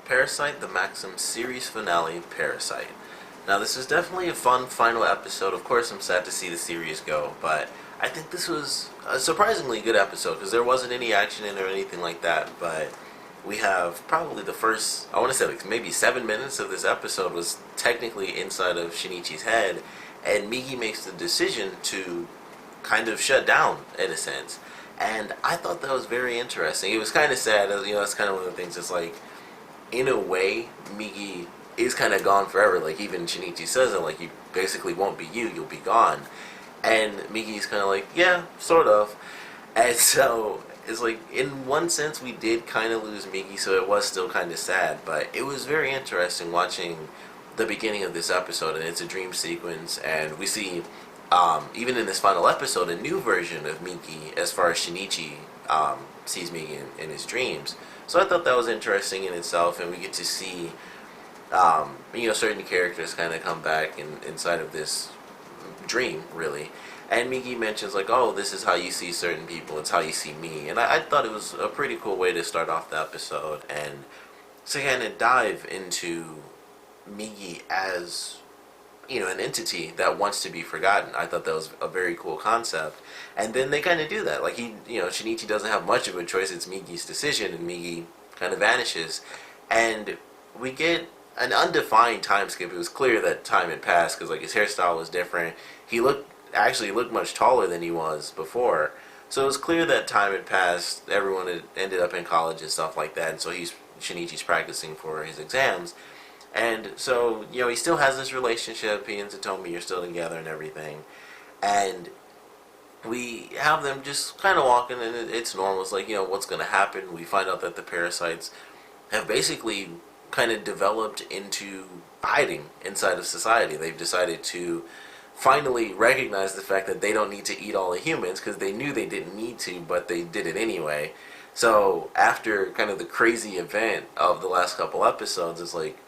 Parasyte the Maxim series finale, Parasite. Now, this is definitely a fun final episode. Of course, I'm sad to see the series go, but I think this was a surprisingly good episode because there wasn't any action in it or anything like that. But we have probably the first, I want to say like maybe 7 minutes of this episode was technically inside of Shinichi's head, and Migi makes the decision to kind of shut down in a sense. And I thought that was very interesting. It was kind of sad, that's kind of one of the things. It's like, in a way, Migi is kind of gone forever. Like, even Shinichi says it, like, you basically won't be you, you'll be gone. And Migi's kind of like, yeah, sort of. And so, it's like, in one sense, we did kind of lose Migi, so it was still kind of sad. But it was very interesting watching the beginning of this episode, and it's a dream sequence, and we see, even in this final episode, a new version of Migi as far as Shinichi sees Migi in his dreams. So I thought that was interesting in itself, and we get to see, certain characters kind of come back inside of this dream, really. And Migi mentions, like, oh, this is how you see certain people, it's how you see me. And I thought it was a pretty cool way to start off the episode, and to kind of dive into Migi as, an entity that wants to be forgotten. I thought that was a very cool concept. And then they kind of do that. Like, Shinichi doesn't have much of a choice. It's Migi's decision, and Migi kind of vanishes. And we get an undefined time skip. It was clear that time had passed because, like, his hairstyle was different. He actually looked much taller than he was before. So it was clear that time had passed. Everyone had ended up in college and stuff like that. And so Shinichi's practicing for his exams. And so, he still has this relationship. He and Satomi are still together and everything. And we have them just kind of walking, and it's normal. It's like, what's going to happen? We find out that the parasites have basically kind of developed into hiding inside of society. They've decided to finally recognize the fact that they don't need to eat all the humans, because they knew they didn't need to, but they did it anyway. So after kind of the crazy event of the last couple episodes, it's like,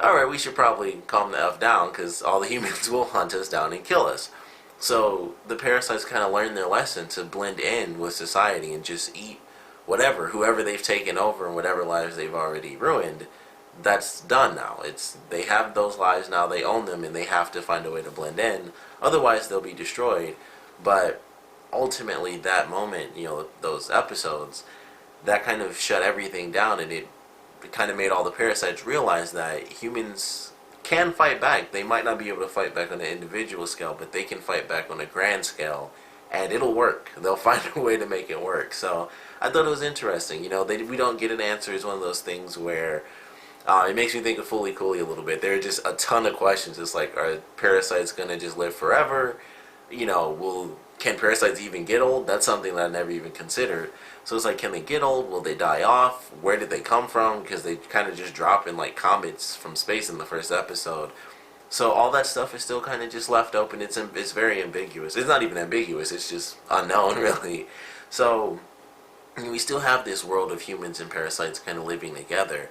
alright, we should probably calm the F down, because all the humans will hunt us down and kill us. So the parasites kind of learn their lesson to blend in with society and just eat whoever they've taken over and whatever lives they've already ruined. That's done now. They have those lives now, they own them, and they have to find a way to blend in. Otherwise, they'll be destroyed. But ultimately, that moment, those episodes, that kind of shut everything down, and it kind of made all the parasites realize that humans can fight back. They might not be able to fight back on an individual scale, but they can fight back on a grand scale, and it'll work. They'll find a way to make it work. So I thought it was interesting. We don't get an answer. It's one of those things where it makes me think of Fully Cooley a little bit. There are just a ton of questions. It's like, are parasites going to just live forever? Can parasites even get old? That's something that I never even considered. So it's like, can they get old? Will they die off? Where did they come from? Because they kind of just drop in like comets from space in the first episode. So all that stuff is still kind of just left open. It's very ambiguous. It's not even ambiguous. It's just unknown, really. So we still have this world of humans and parasites kind of living together.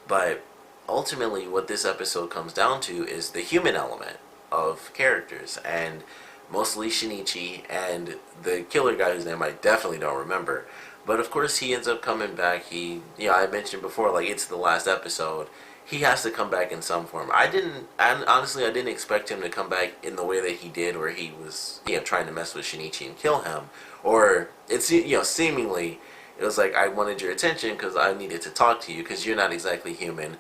But ultimately, what this episode comes down to is the human element of characters. And mostly Shinichi and the killer guy whose name I definitely don't remember. But of course he ends up coming back. I mentioned before, like, it's the last episode. He has to come back in some form. Honestly, I didn't expect him to come back in the way that he did, where he was, trying to mess with Shinichi and kill him. Or, seemingly, it was like, I wanted your attention because I needed to talk to you because you're not exactly human.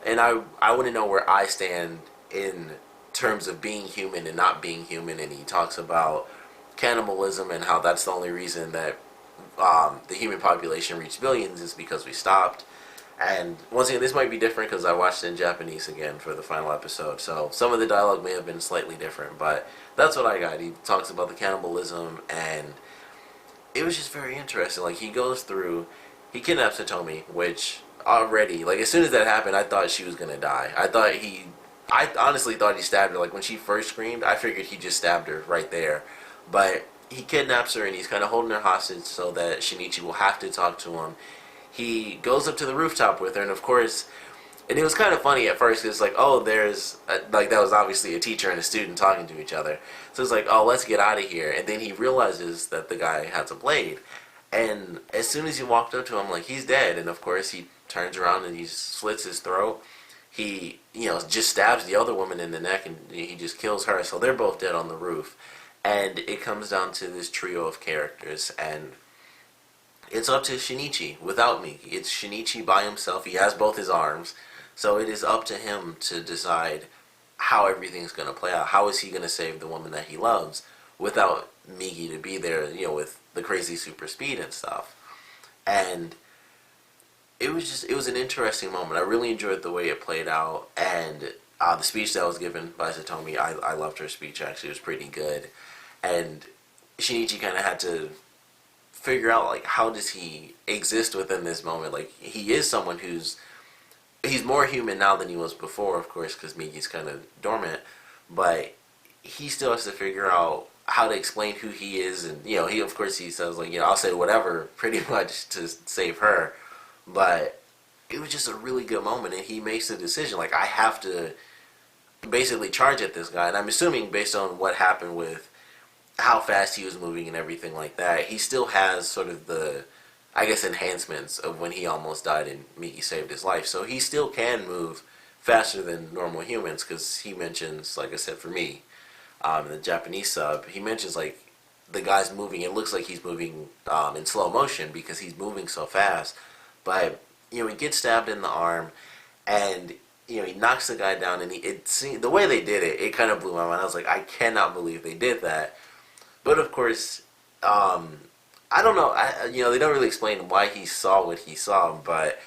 And I want to know where I stand in terms of being human and not being human. And he talks about cannibalism and how that's the only reason that the human population reached billions is because we stopped. And once again, this might be different because I watched it in Japanese again for the final episode, so some of the dialogue may have been slightly different, but that's what I got. He talks about the cannibalism, and it was just very interesting. Like, he goes through, he kidnaps Hitomi, which already, like, as soon as that happened, I thought she was gonna die. I honestly thought he stabbed her. Like, when she first screamed, I figured he just stabbed her right there. But he kidnaps her, and he's kind of holding her hostage so that Shinichi will have to talk to him. He goes up to the rooftop with her, and of course, and it was kind of funny at first, because it's like, oh, that was obviously a teacher and a student talking to each other. So it's like, oh, let's get out of here. And then he realizes that the guy has a blade. And as soon as he walked up to him, like, he's dead. And of course, he turns around and he slits his throat. He, just stabs the other woman in the neck and he just kills her. So they're both dead on the roof. And it comes down to this trio of characters, and it's up to Shinichi without me. It's Shinichi by himself. He has both his arms. So it is up to him to decide how everything's going to play out. How is he going to save the woman that he loves without Migi to be there, with the crazy super speed and stuff. And it was an interesting moment. I really enjoyed the way it played out, and the speech that was given by Satomi, I loved her speech, actually. It was pretty good. And Shinichi kind of had to figure out, like, how does he exist within this moment. Like, he is someone he's more human now than he was before, of course, because Migi's kind of dormant, but he still has to figure out how to explain who he is, and, he says, like, I'll say whatever, pretty much, to save her, but it was just a really good moment, and he makes the decision, like, I have to basically charge at this guy, and I'm assuming, based on what happened with how fast he was moving and everything like that, he still has sort of the, I guess, enhancements of when he almost died and Migi saved his life. So he still can move faster than normal humans, because he mentions, like I said, for me, in the Japanese sub, he mentions, like, the guy's moving, it looks like he's moving in slow motion because he's moving so fast. But, he gets stabbed in the arm, and, he knocks the guy down, and the way they did it, it kind of blew my mind. I was like, I cannot believe they did that. But, of course, I don't know. They don't really explain why he saw what he saw, but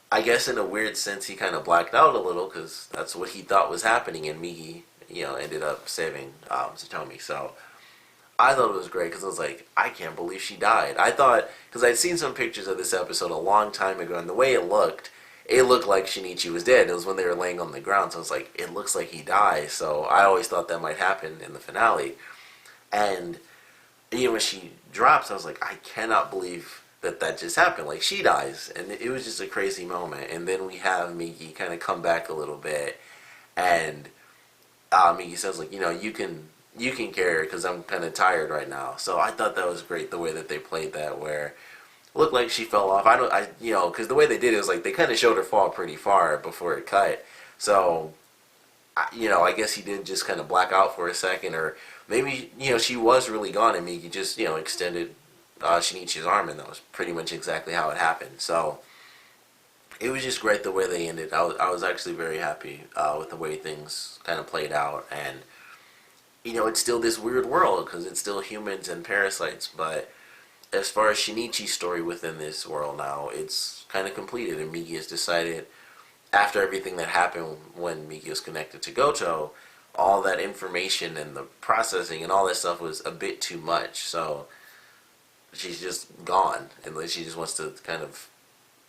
I guess in a weird sense he kind of blacked out a little, because that's what he thought was happening, and Migi, ended up saving Satomi. So I thought it was great, because I was like, I can't believe she died. I thought, because I'd seen some pictures of this episode a long time ago, and the way it looked like Shinichi was dead. It was when they were laying on the ground, so I was like, it looks like he dies. So I always thought that might happen in the finale. And, when she drops, I was like, I cannot believe that just happened. Like, she dies. And it was just a crazy moment. And then we have Migi kind of come back a little bit. And Migi says, like, you can carry her because I'm kind of tired right now. So I thought that was great, the way that they played that, where it looked like she fell off. Because the way they did it was like they kind of showed her fall pretty far before it cut. So, I guess he did just kind of black out for a second, or maybe, she was really gone, and Migi just, extended Shinichi's arm, and that was pretty much exactly how it happened. So it was just great the way they ended. I was actually very happy with the way things kind of played out, and, it's still this weird world, because it's still humans and parasites, but as far as Shinichi's story within this world now, it's kind of completed, and Migi has decided, after everything that happened when Migi was connected to Goto, all that information and the processing and all that stuff was a bit too much. So she's just gone, and she just wants to kind of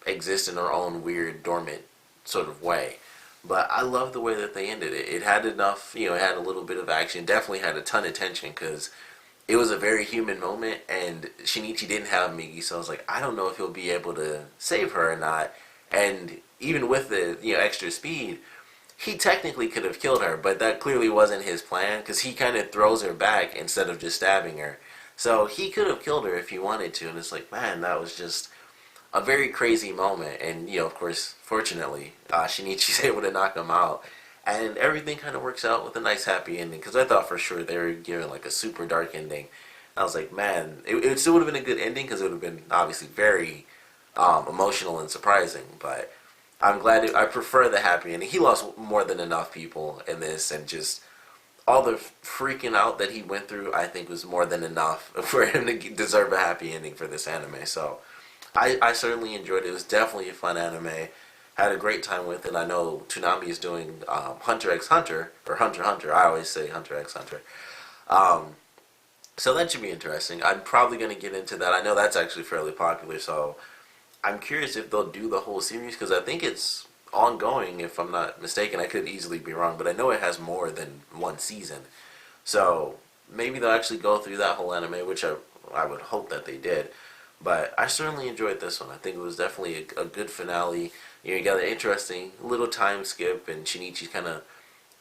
exist in her own weird, dormant sort of way. But I love the way that they ended it. It had enough, it had a little bit of action. Definitely had a ton of tension, because it was a very human moment, and Shinichi didn't have Migi, so I was like, I don't know if he'll be able to save her or not. And even with the extra speed, he technically could have killed her, but that clearly wasn't his plan, because he kind of throws her back instead of just stabbing her. So he could have killed her if he wanted to, and it's like, man, that was just a very crazy moment. And, of course, fortunately, Shinichi's able to knock him out, and everything kind of works out with a nice happy ending, because I thought for sure they were giving like a super dark ending. I was like, man, it still would have been a good ending, because it would have been obviously very emotional and surprising, but I'm glad I prefer the happy ending. He lost more than enough people in this, and just all the freaking out that he went through, I think, was more than enough for him to deserve a happy ending for this anime. So I certainly enjoyed it. It was definitely a fun anime. Had a great time with it. I know Toonami is doing Hunter x Hunter, or Hunter x Hunter. I always say Hunter x Hunter. So that should be interesting. I'm probably going to get into that. I know that's actually fairly popular, so I'm curious if they'll do the whole series, because I think it's ongoing, if I'm not mistaken. I could easily be wrong, but I know it has more than one season. So maybe they'll actually go through that whole anime, which I would hope that they did. But I certainly enjoyed this one. I think it was definitely a good finale. You got an interesting little time skip, and Shinichi's kind of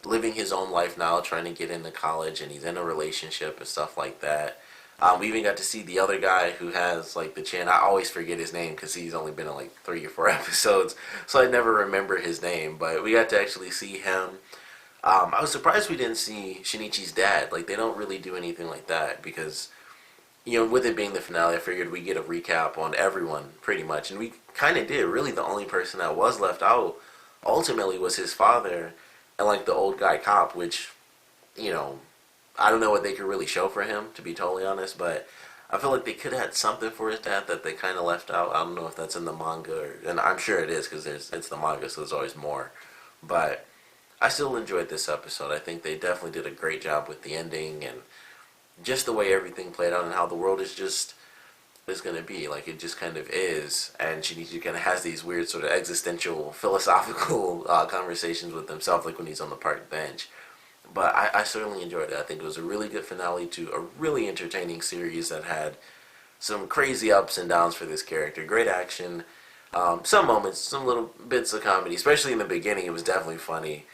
living his own life now, trying to get into college, and he's in a relationship and stuff like that. We even got to see the other guy who has like the chin. I always forget his name because he's only been in like 3 or 4 episodes, so I never remember his name. But we got to actually see him. I was surprised we didn't see Shinichi's dad. Like, they don't really do anything like that because, with it being the finale, I figured we'd get a recap on everyone pretty much, and we kind of did. Really, the only person that was left out ultimately was his father and like the old guy cop, which, I don't know what they could really show for him, to be totally honest, but I feel like they could have had something for his dad that they kind of left out. I don't know if that's in the manga, and I'm sure it is because it's the manga, so there's always more. But I still enjoyed this episode. I think they definitely did a great job with the ending and just the way everything played out and how the world is going to be. Like, it just kind of is. And Shinichi kind of has these weird sort of existential, philosophical conversations with himself, like when he's on the park bench. But I certainly enjoyed it. I think it was a really good finale to a really entertaining series that had some crazy ups and downs for this character. Great action. Some moments, some little bits of comedy, especially in the beginning. It was definitely funny.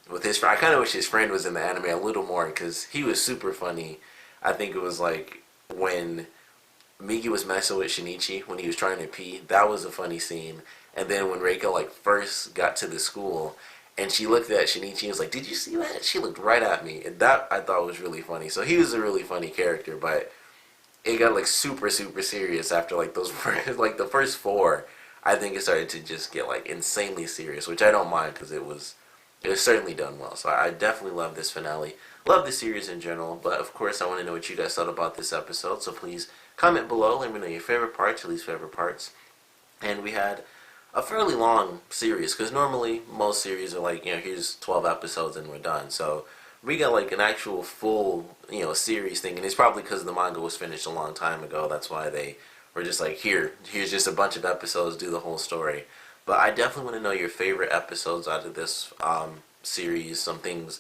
With his friend, I kind of wish his friend was in the anime a little more because he was super funny. I think it was like when Migi was messing with Shinichi when he was trying to pee. That was a funny scene. And then when Reiko like first got to the school and she looked at Shinichi and was like, "Did you see that?" She looked right at me, and that I thought was really funny. So he was a really funny character, but it got like super serious after like those first, like the first 4. I think it started to just get like insanely serious, which I don't mind because it was certainly done well. So I definitely love this finale. Love the series in general, but of course I want to know what you guys thought about this episode. So please comment below. Let me know your favorite parts, your least favorite parts. And we had a fairly long series because normally most series are like, here's 12 episodes and we're done. So we got like an actual full, series thing, and it's probably because the manga was finished a long time ago. That's why they were just like, here's just a bunch of episodes, do the whole story. But I definitely want to know your favorite episodes out of this series. Some things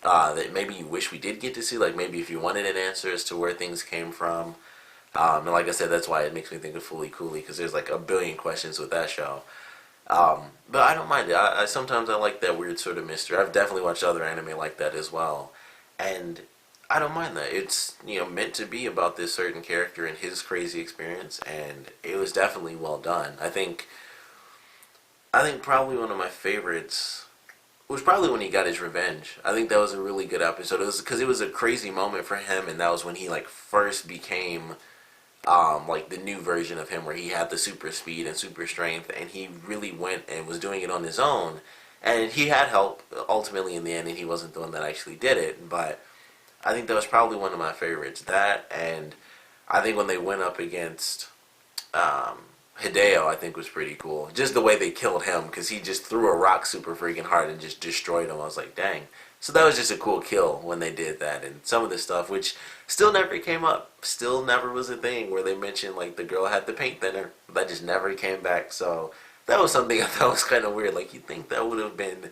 that maybe you wish we did get to see, like maybe if you wanted an answer as to where things came from. And like I said, that's why it makes me think of Fooly Cooly, because there's like a billion questions with that show. But I don't mind it. I sometimes I like that weird sort of mystery. I've definitely watched other anime like that as well. And I don't mind that. It's, meant to be about this certain character and his crazy experience, and it was definitely well done. I think probably one of my favorites was probably when he got his revenge. I think that was a really good episode. It was because it was a crazy moment for him, and that was when he like first became like the new version of him, where he had the super speed and super strength, and he really went and was doing it on his own. And he had help ultimately in the end, and he wasn't the one that actually did it. But I think that was probably one of my favorites. That, and I think when they went up against Hideo, I think was pretty cool. Just the way they killed him, because he just threw a rock super freaking hard and just destroyed him. I was like, dang. So that was just a cool kill when they did that. And some of the stuff, which still never came up, still never was a thing, where they mentioned like the girl had the paint thinner. That just never came back. So that was something I thought was kind of weird. Like, you'd think that would have been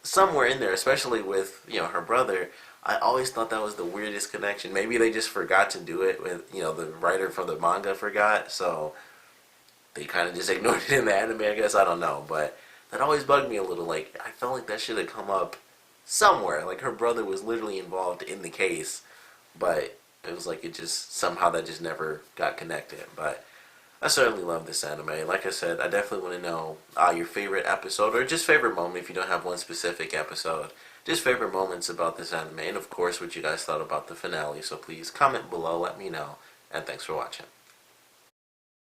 somewhere in there, especially with, her brother. I always thought that was the weirdest connection. Maybe they just forgot to do it with, the writer from the manga forgot. So they kind of just ignored it in the anime, I guess. I don't know. But that always bugged me a little. Like, I felt like that should have come up somewhere. Like, her brother was literally involved in the case. But it was like somehow that just never got connected. But I certainly love this anime. Like I said, I definitely want to know your favorite episode, or just favorite moment if you don't have one specific episode. Just favorite moments about this anime, and of course what you guys thought about the finale. So please comment below, let me know, and thanks for watching.